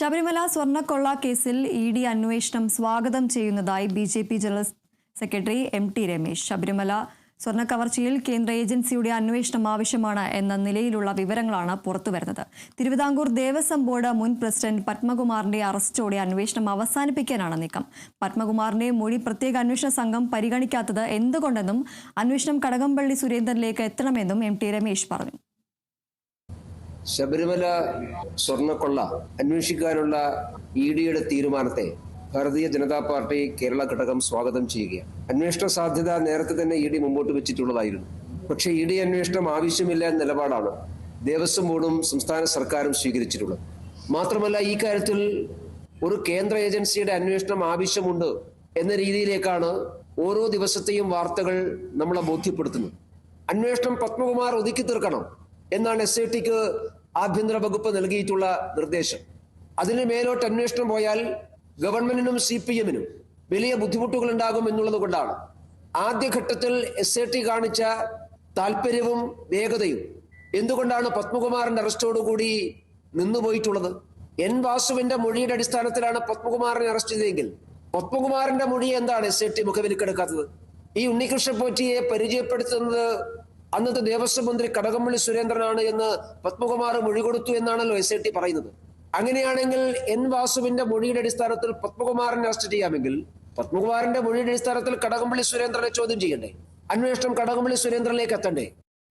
ശബരിമല സ്വർണ്ണക്കൊള്ള കേസിൽ ഇഡി അന്വേഷണം സ്വാഗതം ചെയ്യുന്നതായി BJP general secretary M T. Ramesh. Sabarimala സ്വർണ്ണക്കവർച്ചയിൽ കേന്ദ്ര ഏജൻസിയുടെ അന്വേഷണം ആവശ്യമാണ് എന്ന നിലയിലുള്ള വിവരങ്ങളാണ് പുറത്തുവരുന്നത്. തിരുവിതാംകൂർ ദേവസ്വം ബോർഡ് മുൻ പ്രസിഡന്റ് പത്മകുമാറിന്റെ അറസ്റ്റോടെ അന്വേഷണം അവസാനിപ്പിക്കാനാണ് നീക്കം. പത്മകുമാറിന്റെ മൊഴി പ്രത്യേക അന്വേഷണ സംഘം പരിഗണിക്കാത്തത് എന്തുകൊണ്ടെന്നും അന്വേഷണം കടകംപള്ളി സുരേന്ദ്രനിലേക്ക് എത്തണമെന്നും എം.ടി. രമേശ് പറഞ്ഞു. ശബരിമല സ്വർണ്ണക്കൊള്ള അന്വേഷിക്കാനുള്ള ഇഡിയുടെ തീരുമാനത്തെ ഭാരതീയ ജനതാ പാർട്ടി കേരള ഘടകം സ്വാഗതം ചെയ്യുകയാണ്. അന്വേഷണ സാധ്യത നേരത്തെ തന്നെ ഇഡി മുമ്പോട്ട് വെച്ചിട്ടുള്ളതായിരുന്നു. പക്ഷേ ഇഡി അന്വേഷണം ആവശ്യമില്ല എന്ന നിലപാടാണ് ദേവസ്വം ബോർഡും സംസ്ഥാന സർക്കാരും സ്വീകരിച്ചിട്ടുള്ളത്. മാത്രമല്ല, ഈ കാര്യത്തിൽ ഒരു കേന്ദ്ര ഏജൻസിയുടെ അന്വേഷണം ആവശ്യമുണ്ട് എന്ന രീതിയിലേക്കാണ് ഓരോ ദിവസത്തെയും വാർത്തകൾ നമ്മളെ ബോധ്യപ്പെടുത്തുന്നത്. അന്വേഷണം പത്മകുമാർ ഒതുക്കി തീർക്കണം എന്നാണ് SITക്ക് ആഭ്യന്തര വകുപ്പ് നൽകിയിട്ടുള്ള നിർദ്ദേശം. അതിന് മേലോട്ട് അന്വേഷണം പോയാൽ ഗവൺമെന്റിനും CPMനും വലിയ ബുദ്ധിമുട്ടുകൾ ഉണ്ടാകും എന്നുള്ളത് കൊണ്ടാണ് ആദ്യഘട്ടത്തിൽ SIT കാണിച്ച താല്പര്യവും വേഗതയും എന്തുകൊണ്ടാണ് പത്മകുമാറിന്റെ അറസ്റ്റോടുകൂടി നിന്നുപോയിട്ടുള്ളത്. N. വാസുവിന്റെ മൊഴിയുടെ അടിസ്ഥാനത്തിലാണ് പത്മകുമാറിനെ അറസ്റ്റ് ചെയ്തതെങ്കിൽ പത്മകുമാറിന്റെ മൊഴി എന്താണ് SIT മുഖവിലക്കെടുക്കാത്തത്? ഈ ഉണ്ണികൃഷ്ണൻ പോറ്റിയെ പരിചയപ്പെടുത്തുന്നത് അന്നത്തെ ദേവസ്വം മന്ത്രി കടകംപള്ളി സുരേന്ദ്രനാണ് എന്ന് പത്മകുമാർ മൊഴി കൊടുത്തു എന്നാണല്ലോ SIT പറയുന്നത്. അങ്ങനെയാണെങ്കിൽ N. വാസുവിന്റെ മൊഴിയുടെ അടിസ്ഥാനത്തിൽ പത്മകുമാറിനെ അറസ്റ്റ് ചെയ്യാമെങ്കിൽ പത്മകുമാറിന്റെ മൊഴിയുടെ അടിസ്ഥാനത്തിൽ കടകംപള്ളി സുരേന്ദ്രനെ ചോദ്യം ചെയ്യണ്ടേ? അന്വേഷണം കടകംപള്ളി സുരേന്ദ്രനിലേക്ക് എത്തണ്ടേ?